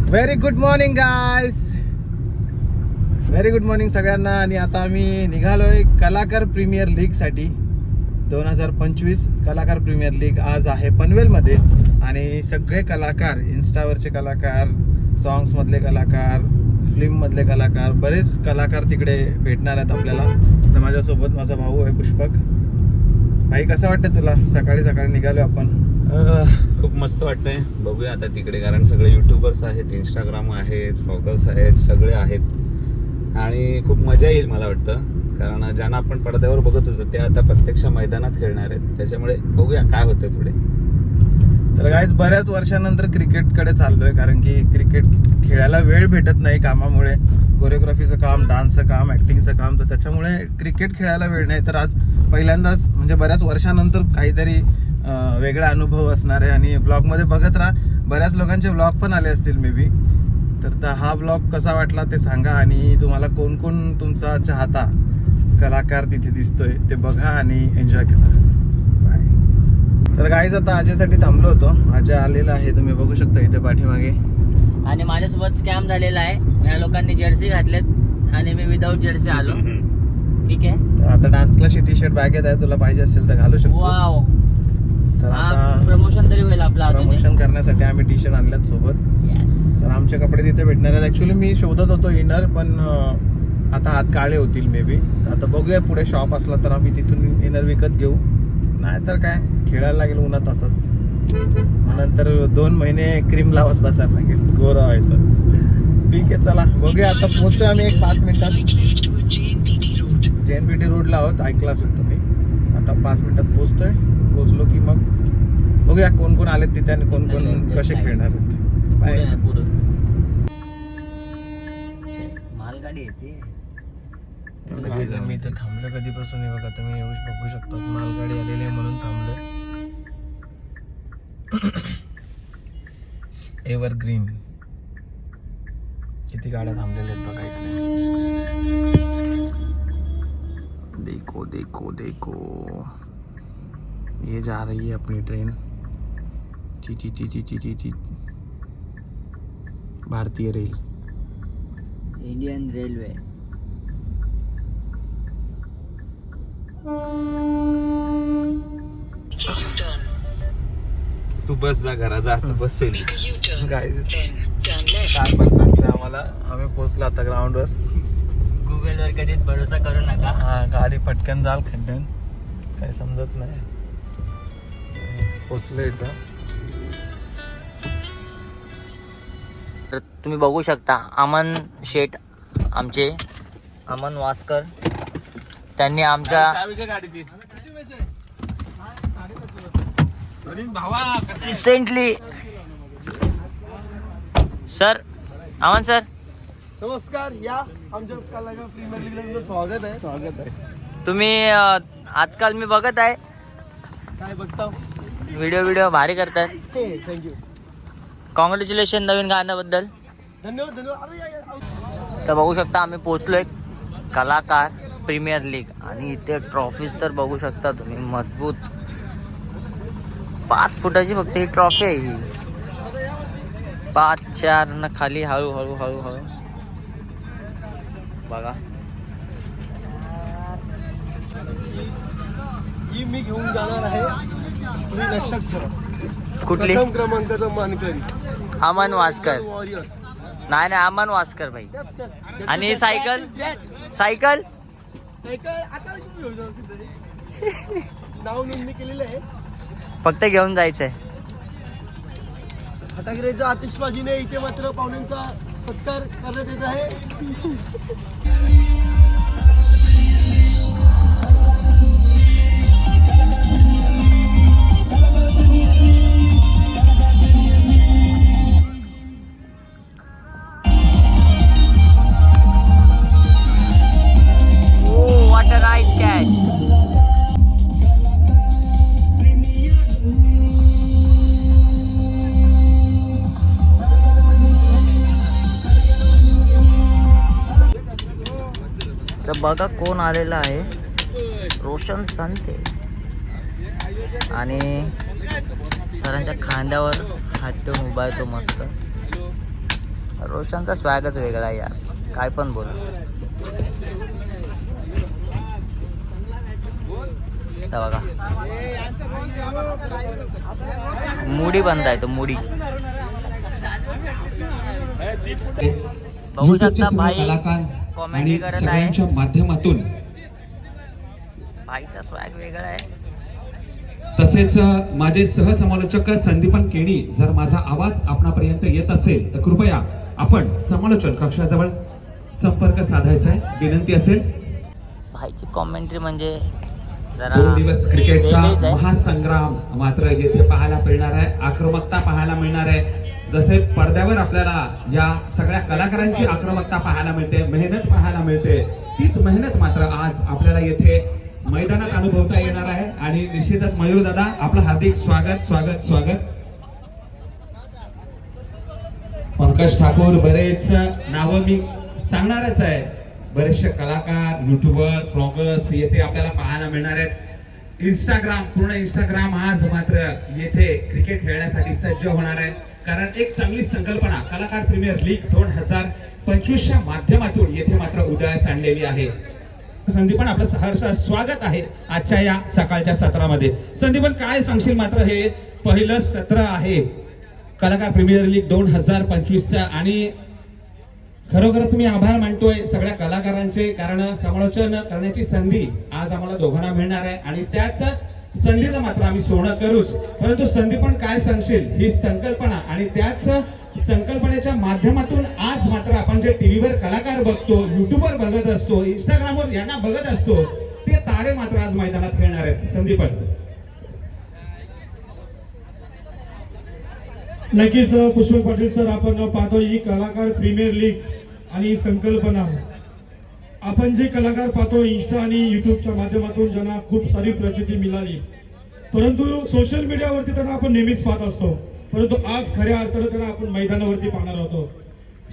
Very good morning guys, very good morning सगळ्यांना. आणि आता आम्ही निघालोय कलाकार प्रीमियर लीग साठी. 2025 कलाकार प्रीमियर लीग आज आहे पनवेलमध्ये. आणि सगळे कलाकार, इन्स्टावरचे कलाकार, सॉंग्स मधले कलाकार, फिल्म मधले कलाकार, बरेच कलाकार तिकडे भेटणार आहेत आपल्याला. तर माझ्यासोबत माझा भाऊ आहे पुष्पक. भाई कसं वाटतं तुला? सकाळी सकाळी निघालो आपण. खूप मस्त वाटतंय. बघूया आता तिकडे, कारण सगळे युट्यूबर्स आहेत, इंस्टाग्राम आहेत, व्लॉगर्स आहेत, सगळे आहेत आणि खूप मजा येईल मला वाटतं. कारण ज्यांना आपण पडद्यावर बघत होतो ते आता प्रत्यक्ष मैदानात खेळणार आहेत. त्याच्यामुळे बघूया काय होतंय पुढे. तर गाईज बऱ्याच वर्षानंतर क्रिकेटकडे चाललोय, कारण की क्रिकेट खेळायला वेळ भेटत नाही कामामुळे. कोरिओग्राफीचं काम, डान्सचं काम, ऍक्टिंगचं काम, तर त्याच्यामुळे क्रिकेट खेळायला वेळ नाही. तर आज पहिल्यांदाच म्हणजे बऱ्याच वर्षानंतर काहीतरी वेगळा अनुभव असणार आहे. आणि ब्लॉगमध्ये बघत राहा, बऱ्याच लोकांचे ब्लॉग पण आले असतील मे बी. तर हा ब्लॉग कसा वाटला ते सांगा. आणि तुम्हाला कोण कोण तुमचा चाहता कलाकार तिथे दिसतोय ते बघा आणि एन्जॉय करा. बाय. तर गाईज आता अजयसाठी थांबलो होतो. अजय आलेला आहे, तुम्ही बघू शकता इथे पाठीमागे. आणि माझ्यासोबत स्कॅम झालेला आहे. या लोकांनी जर्सी घातलेत आणि मी विदाऊट जर्सी आलो. ठीक आहे, तर आता डान्स टी शर्ट बॅगेत आहे, तुला पाहिजे असेल तर घालू शकतो. वाव. तर आता प्रमोशन तरी होईल आपला. प्रमोशन करण्यासाठी आम्ही टी शर्ट आणल्यात सोबत. तर आमचे कपडे तिथे भेटणार आहेत. ऍक्च्युली मी शोधत होतो इनर, पण आता हात काळे होतील मे बी. आता बघूया, पुढे शॉप असला तर आम्ही तिथून इनर विकत घेऊ. नाही तर काय, खेळायला लागेल उन्हात असंच. नंतर 2 महिने क्रीम लावत बसायला लागेल, गोरा व्हायचं. ठीक आहे, चला बघूया. आता पोहोचतोय आम्ही 1-5 मिनिटात. JNPT रोडला आहोत, ऐकला असेल तुम्ही. आता 5 मिनिटात पोहोचतोय. पोहोचलो की मग बघूया कोण कोण आलेत तिथे आणि कोण कोण कसे खेळणार आहेत. बाय. मालगाडी येते. मी इथे थांबलो कधीपासून आहे बघा, तुम्ही येऊ बघू शकता. मालगाडी आलेली आहे म्हणून थांबलो. एव्हरग्रीन किती गाड्या थांबलेल्या आहेत बघा इकडे. देखो देखो देखो, ये जा रही है अपनी ट्रेन. ची ची ची ची ची ची ची. भारतीय रेल, इंडियन रेल्वे. तू बस जा, घरा जा, तू बस येईल. गाईज काय पण सांगते आम्हाला. आम्ही पोहोचलो आता ग्राउंडवर. गुगल वर कधीच भरोसा करू नका. हा, गाडी पटकन जाल खड्ड्यान, काही समजत नाही. पोचलो इथं. तर तुम्ही बघू शकता अमन शेठ, आमचे अमन वासकर, त्यांनी आमच्या रिसेंटली सर, अमन सर नमस्कार. या आमच्या कलाकार प्रीमियर लीगला स्वागत आहे. स्वागत आहे. तुम्ही आजकाल मी बघत आहे, काय बघता? व्हिडिओ भारी करतात. थँक्यू. कॉंग्रॅच्युलेशन नवीन गाण्याबद्दल. धन्यवाद धन्यवाद. तर बघू शकता आम्ही पोहोचलोय कलाकार प्रीमियर लीग. आणि इथे ट्रॉफीज तर बघू शकता तुम्ही, मजबूत 5 फुटाची फक्त ही ट्रॉफी आहे. ही 5-4 न खाली हळू हळू हळू हळू बघा. ही मी घेऊन जाणार आहे, तुम्ही लक्षात ठेवा. कुठली? प्रथम क्रमांकाचा मानकरी अमन वासकर. वॉरियर्स. नाही अमन वासकर भाई. आणि सायकल सायकल सायकल आता नाव नोंदणी केलेलं आहे. फक्त घेऊन जायचंय. फटाकेच्या आतिषबाजीने इथे मात्र पाहुण्यांचा सत्कार करण्यात येत आहे. What a nice catch. तर बघा कोण आलेला आहे, रोशन संते. आणि सरांच्या खांद्यावर हात ठेवून उभा आहे तो मस्त. रोशनचा स्वॅगच वेगळा आहे यार, काय पण बोल. तर बघा मुडी बंद आहे तो, मुडी बघू शकता. भाई कॉमेंट्री करत आहे, माध्यमातून भाईचा स्वॅग वेगळा आहे. तसेच माझे सहसमालोचक संदीपन केणी, जर माझा आवाज आपणापर्यंत येत असेल तर कृपया आपण समालोचन कक्षाजवळ संपर्क साधायचा आहे, विनंती असेल. भाईची कॉमेंट्री म्हणजे 2 दिवस क्रिकेटचा वेगळीच आहे. महासंग्राम मात्र येथे पाहायला मिळणार आहे, आक्रमकता पाहायला मिळणार आहे. जसे पडद्यावर आपल्याला या सगळ्या कलाकारांची आक्रमकता पाहायला मिळते, मेहनत पाहायला मिळते, तीच मेहनत मात्र आज आपल्याला येथे मैदानात अनुभवता येणार आहे. आणि निश्चितच मयूर दादा, आपलं हार्दिक स्वागत स्वागत स्वागत. पंकज ठाकूर, बरेच नावं मी सांगणारच आहे. बरेचसे कलाकार, युट्यूबर्स, ब्लॉगर्स येथे आपल्याला पाहायला मिळणार आहेत. इंस्टाग्राम, पूर्ण इंस्टाग्राम आज मात्र येथे क्रिकेट खेळण्यासाठी सज्ज होणार आहे. कारण एक चांगली संकल्पना कलाकार प्रीमियर लीग 2025च्या माध्यमातून येथे मात्र उदयास आणलेली आहे. संदीपन, आपलं सहर्ष स्वागत आहे आजच्या या सकाळच्या सत्रामध्ये. संदीपन, काय सांगशील? मात्र हे पहिलं सत्र आहे कलाकार प्रीमियर लीग 2025चं, आणि खरोखरच मी आभार मानतोय सगळ्या कलाकारांचे, कारण समालोचन करण्याची संधी आज आम्हाला दोघांना मिळणार आहे आणि त्याच संधीचं मात्र आम्ही सोनं करूच. परंतु संदीपन, काय सांगशील? ही संकल्पना आणि त्याच संकल्पनेच्या माध्यमातून आज मात्र आपण जे टीव्हीवर कलाकार बघतो, युट्यूबवर बघत असतो, इंस्टाग्रामवर यांना बघत असतो, ते तारे मात्र आज मैदानात खेळणार आहेत. संदीपन, नक्कीच पुष्पक पाटील सर, आपण पाहतो ही कलाकार प्रीमियर लीग आणि संकल्पना, आपण जे कलाकार पाहतो इंस्टा आणि युट्यूबच्या माध्यमातून ज्यांना खूप सारी प्रचिती मिळाली, परंतु सोशल मीडियावरती त्यांना आपण नेहमीच पाहत असतो, परंतु आज खऱ्या अर्थानं त्यांना आपण मैदानावरती पाहणार होतो.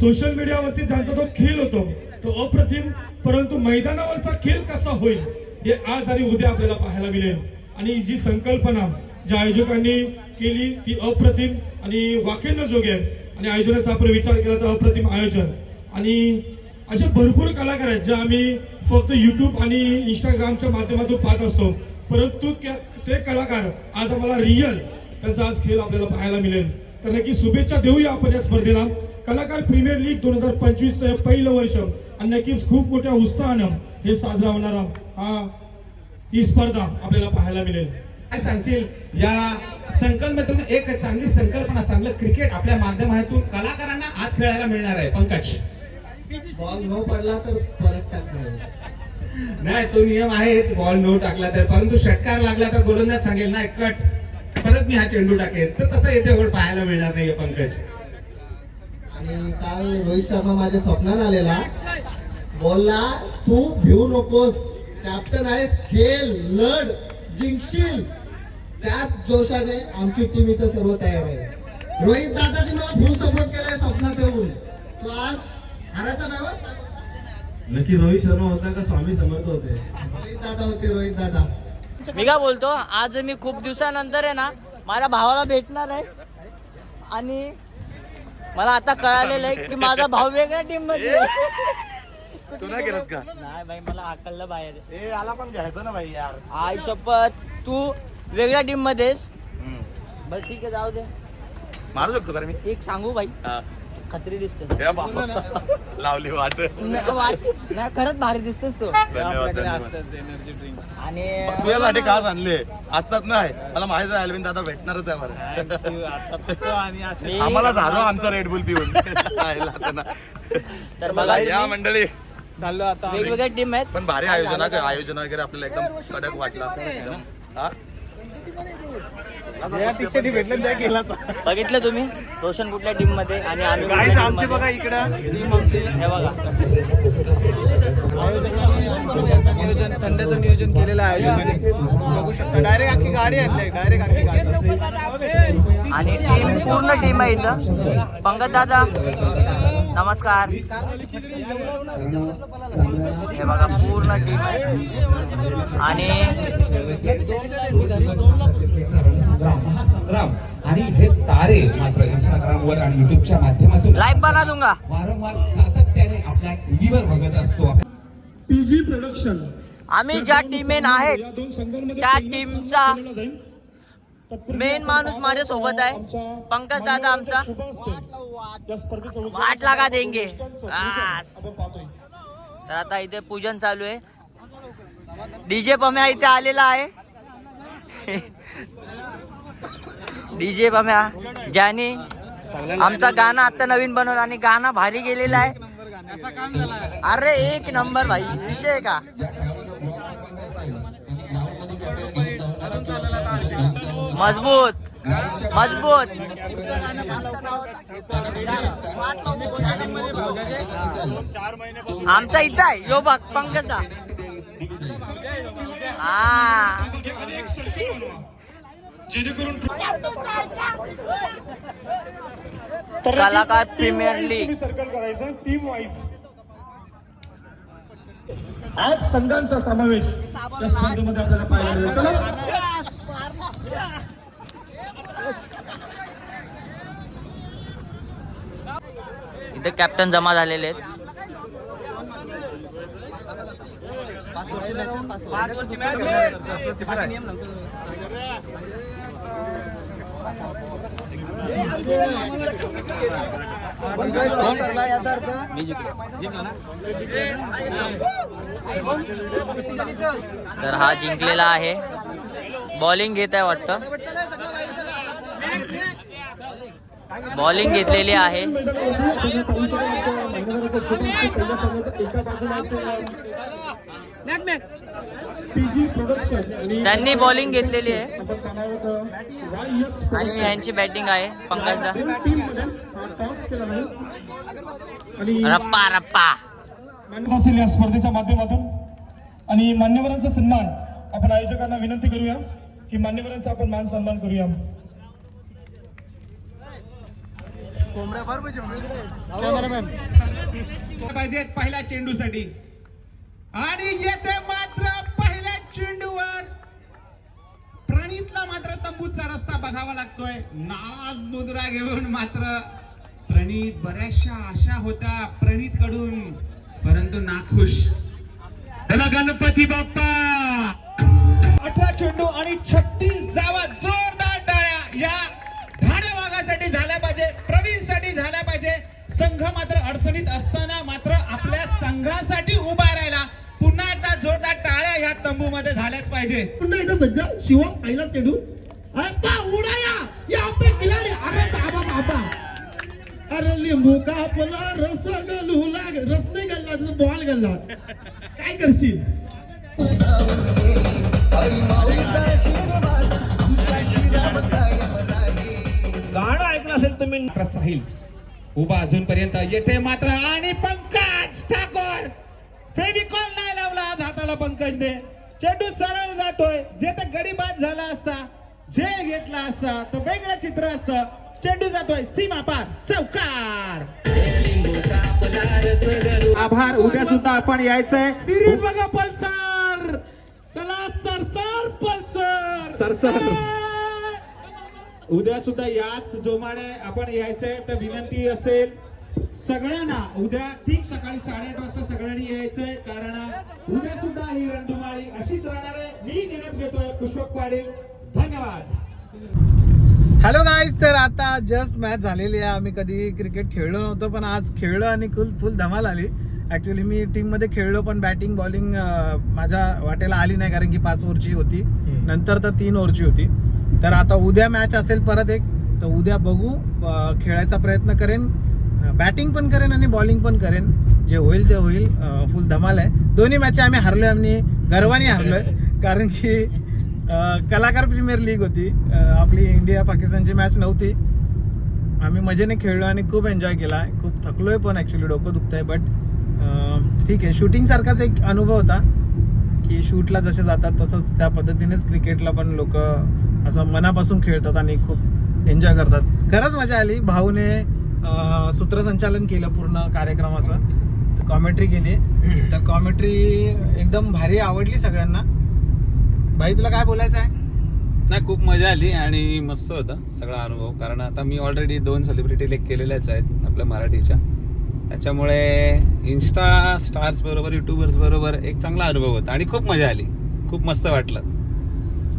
सोशल मीडियावरती ज्यांचा तो खेळ होतो तो अप्रतिम, परंतु मैदानावरचा खेळ कसा होईल हे आज आणि उद्या आपल्याला पाहायला मिळेल. आणि जी संकल्पना ज्या आयोजकांनी केली ती अप्रतिम आणि वाखेण्यजोग्य आहे. आणि आयोजनाचा आपण विचार केला तर अप्रतिम आयोजन. आणि असे भरपूर कलाकार आहेत जे आम्ही फक्त युट्यूब आणि इंस्टाग्रामच्या माध्यमातून पाहत असतो, परंतु ते कलाकार आज आम्हाला रिअल त्यांचा आज खेळ आपल्याला पाहायला मिळेल. तर नक्की शुभेच्छा देऊया आपण या स्पर्धेला. कलाकार प्रीमियर लीग 2025 पहिलं वर्ष आणि नक्कीच खूप मोठ्या उत्साहानं हे साजरा होणारा ही स्पर्धा आपल्याला पाहायला मिळेल. काय सांगशील? या संकल्पनेतून एक चांगली संकल्पना, चांगलं क्रिकेट आपल्या माध्यमातून कलाकारांना आज खेळायला मिळणार आहे. पंकज, बॉल न पडला तर परत टाकणार नाही, तो नियम आहेच, बॉल न टाकला तर, परंतु षटकार लागला तर गोलंदाज सांगेल नाही कट, परत मी हा चेंडू टाकेल, तर तसं येथे गोल पाहायला मिळणार नाहीये पंकज. आणि काल रोहित शर्मा माझ्या स्वप्नात आलेला, बोलला तू भिवू नकोस, कॅप्टन आहेस, खेळ, लढ, जिंकशील. त्याच जोशाने आमची टीम इथं सर्व तयार आहे. रोहित दादानी मला फुल सपोर्ट केलाय स्वप्नात येऊन. तो आज हारायचा नाही बरं. नक्की रोहित शर्मा होता का स्वामी समर्थ होते? रोहित दादा होते, रोहित दादा. मी काय बोलतो, आज मी खूप दिवसानंतर आहे ना माझ्या भावाला भेटणार आहे. आणि मला आता कळालेलं आहे की माझा भाऊ वेगळ्या टीम मध्ये. तू नाही गेलात का? नाही भाई, मला अकलला बाहेर. ए, आला पण घ्यायचं ना भाई यार. आई शपथ, तू वेगळ्या टीम मध्येस. बरं ठीक आहे, जाऊ दे. मारू शकतो का रे मी? एक सांगू भाई, खत्री दिसतो. लावली वाट. नाही, खरंच भारी दिसतोस तू. आणि तुझ्यासाठी खास आणले असतात नाही, मला माहिती आहे अल्विन दादा भेटणारच आहे बरं. आम्हाला झालो आमचा रेड बुल पिऊन. तर बघा या मंडळी, चाललो आता वेगवेगळ्या टीम आहेत, पण भारी आयोजन वगैरे आपल्याला एकदम कडक वाटला. हा? भेटलं त्या केला. बघितलं तुम्ही रोशन कुठल्या टीम मध्ये आणि आम्ही गाईज कुठल्या आमची team बघा मध्ये. इकडं हे बघा, नियोजन, थंड्याचं नियोजन केलेलं आहे आयोजकांनी. बघू शकता, डायरेक्ट आखी गाडी आणली, डायरेक्ट आखी गाडी. आणि टीम पूर्ण टीम आहे इथं. पंकज दादा नमस्कार. हे बघा पूर्ण टीम आहे. आणि महासंग्राम आणि हे तारे द्वारे मात्र इंस्टाग्रामवर आणि युट्यूबच्या माध्यमातून लाईव्ह बना दूंगा. वारंवार सातत्याने आपल्या टीव्हीवर बघत असतो. पीजी प्रोडक्शन आम्ही ज्या टीमेन आहेत या दोन संघांमध्ये त्या पहिला टीमचा सामना खेळला जाईल. तत्पूर्वी मेन आपण माणूस पाहणार माझ्या सोबत आहे. आमच्या पंकज दादा आमचा. शुभ हस्ते या स्पर्धेचं उद्घाटन वाट लगा देंगे. अनुष्ठानचं आस. आपण पाहतोय. तर आता इथे पूजन चालू आहे. डीजे पम्या इथे आलेला आहे. डीजे पम्या ज्याने आमचा गाणं आता नवीन बनवलं आणि गाणं भारी गेलेला आहे. अरे एक नंबर भाई. विषय आहे का मजबूत मजबूत. आमचा इथं आहे यो बघ पंकजदा. हा आणि एक सर्कल बनवा जेणेकरून कलाकार प्रीमियर लीग. सर्कल करायचं टीम वाईज. 8 संघांचा समावेश या स्पर्धेमध्ये आपल्याला पाहायला मिळेल. चला इथे कॅप्टन जमा झालेले आहेत. तर हा जिंकलेला आहे. बॉलिंग घेत आहे वाटतं. बॉलिंग घेतलेली आहे. मैदानावरती आपण पाहू शकाल आमच्या मान्यवरांचा शुभ हस्ते पहिल्या सामन्याचा एका बाजूला असेल पीजी प्रोडक्शन आणि त्यांनी बॉलिंग घेतलेली आहे आपण पाहणार आहोत YS आणि प्रोडक्शन. यांची बॅटिंग आहे पंकजदा. दोन टीम मध्ये टॉस केला आहे आणि रप्पा रप्पा. मान्यता असेल या स्पर्धेच्या माध्यमातून. आणि मान्यवरांचा सन्मान आपण आयोजकांना विनंती करूया की मान्यवरांचा आपण मान सन्मान करूया. पाहिजेत पहिल्या चेंडूसाठी आणि येथे मात्र पहिल्या चेंडूवर प्रणीतला मात्र तंबूचा रस्ता बघावा लागतोय. नाराज मुद्रा घेऊन मात्र प्रणीत. बऱ्याचशा आशा होत्या प्रणीत कडून परंतु नाखुश. त्याला गणपती बाप्पा. 18 चेंडू आणि 36 धावा. जोरदार टाळ्या या धाड्या वाघासाठी झाल्या पाहिजे, प्रवीण साठी झाल्या पाहिजे. संघ मात्र अडचणीत असताना मात्र आपल्या संघासाठी उभा राहिला. पुन्हा एकदा जोरदार टाळ्या या तंबू मध्ये झाल्याच पाहिजे. पुन्हा एकदा सज्जा शिव पहिला चेंडू आता उडाया या आपले खिलाडी. अरे बाबा बाबा, अरे लिंबू कापला रस गलू लाग. रस नाही गल्ला तुझं बॉल गल्ला. काय करशील. गाणं ऐकलं असेल तुम्ही. मात्र साहिल उभा अजूनपर्यंत. येथे मात्र आणि पंकज ठाकूर. फेविकॉल नाही लावला आज हाताला पंकजने. चेंडू सरळ जातोय. जे तर गडी बाद झाला असता, जे घेतला असता तर वेगळं चित्र असतं. चेंडू जातोय सीमा पार. चौकार. आभार. उद्या सुद्धा आपण यायचंय. सिरीज बघा पल्सर. चला सरसर पल्सर सरसर. उद्या सुद्धा याच जोमाने आपण यायचंय. तर विनंती असेल सगळ्यांना उद्या ठीक सकाळी 8:30 वाजता सगळ्यांनी यायचंय. कारण उद्या सुद्धा ही रणधुमाळी अशीच राहणार आहे. मी निरोप घेतोय पुष्पक पाटील. धन्यवाद. Hello guys. तर आता जस्ट मॅच झालेली आहे. आम्ही कधी क्रिकेट खेळलो नव्हतो पण आज खेळलो आणि फुल धमाल आली. ऍक्च्युली मी टीम मध्ये खेळलो पण बॅटिंग बॉलिंग माझ्या वाटेला आली नाही कारण की 5 ओव्हरची होती. नंतर तर 3 ओव्हरची होती. तर आता उद्या मॅच असेल परत एक. तर उद्या बघू. खेळायचा प्रयत्न करेन. बॅटिंग पण करेन आणि बॉलिंग पण करेन. जे होईल ते होईल. फुल धमाल आहे. दोन्ही मॅच आम्ही हारलोय. आम्ही गर्वाने हारलोय कारण की कलाकार प्रीमियर लीग होती. आपली इंडिया पाकिस्तानची मॅच नव्हती. आम्ही मजेने खेळलो आणि खूप एन्जॉय केला. खूप थकलोय पण ऍक्च्युली डोकं दुखतंय. बट ठीक आहे. शूटिंग सारखाच एक अनुभव होता की शूटला जसे जातात तसंच त्या पद्धतीनेच क्रिकेटला पण लोक असं मनापासून खेळतात आणि खूप एन्जॉय करतात. खरंच मजा आली. भाऊने सूत्रसंचालन केलं पूर्ण कार्यक्रमाचं. कॉमेंट्री केली. तर कॉमेंट्री एकदम भारी आवडली सगळ्यांना. भाई तुला काय बोलायचं आहे. नाही, खूप मजा आली आणि मस्त होता सगळा अनुभव. कारण आता मी ऑलरेडी 2 सेलिब्रिटी लेक केलेल्याच आहेत आपल्या मराठीच्या, त्याच्यामुळे इन्स्टा स्टार्स बरोबर युट्यूबर्स बरोबर एक चांगला अनुभव होता आणि खूप मजा आली, खूप मस्त वाटलं.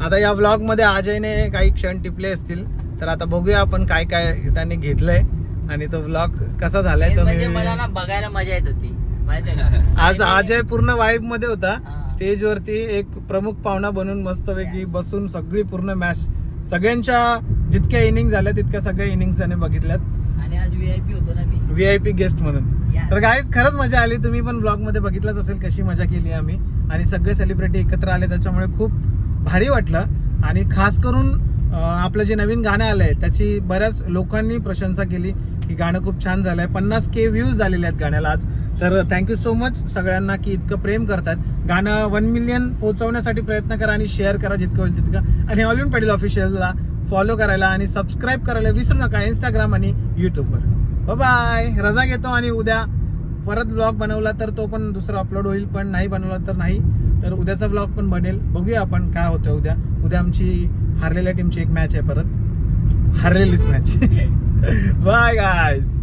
आता या व्लॉग मध्ये अजयने काही क्षण टिपले असतील, तर आता बघूया आपण काय काय त्यांनी घेतलंय आणि तो व्लॉग कसा झालाय तो म्हणजे मी मला ना बघायला मजा येत होती माहितीये का. आज अजय पूर्ण वाईब मध्ये होता. हा. स्टेज वरती एक प्रमुख पाहुणा बनून मस्तपैकी बसून सगळी पूर्ण मॅच, सगळ्यांच्या जितक्या इनिंग झाल्या तितक्या सगळ्या इनिंग्स त्याने बघितल्यात, आणि आज VIP होतो ना मी. VIP गेस्ट म्हणून. Yes. तर गाईज खरंच मजा आली. तुम्ही पण ब्लॉग मध्ये बघितलंच असेल कशी मजा केली आम्ही, आणि सगळे सेलिब्रिटी एकत्र आले त्याच्यामुळे खूप भारी वाटलं. आणि खास करून आपलं जे नवीन गाणं आलंय त्याची बऱ्याच लोकांनी प्रशंसा केली की गाणं खूप छान झालंय. 50K व्ह्यूज झालेले आहेत गाण्याला आज. तर थँक्यू सो मच सगळ्यांना की इतकं प्रेम करतात. गाणं 1 मिलियन पोहोचवण्यासाठी प्रयत्न करा आणि शेअर करा जितकं होईल तितकं. आणि ऑलिव्हन पाटील ऑफिशियलला फॉलो करायला आणि सबस्क्राईब करायला विसरू नका इंस्टाग्राम आणि युट्यूबवर. बाय. रजा घेतो आणि उद्या परत ब्लॉग बनवला तर तो पण दुसरा अपलोड होईल, पण नाही बनवला तर नाही. तर उद्याचा ब्लॉग पण बनेल. बघूया आपण काय होतं उद्या. उद्या आमची हारलेल्या टीमची एक मॅच आहे, परत हारलेलीच मॅच. Bye guys.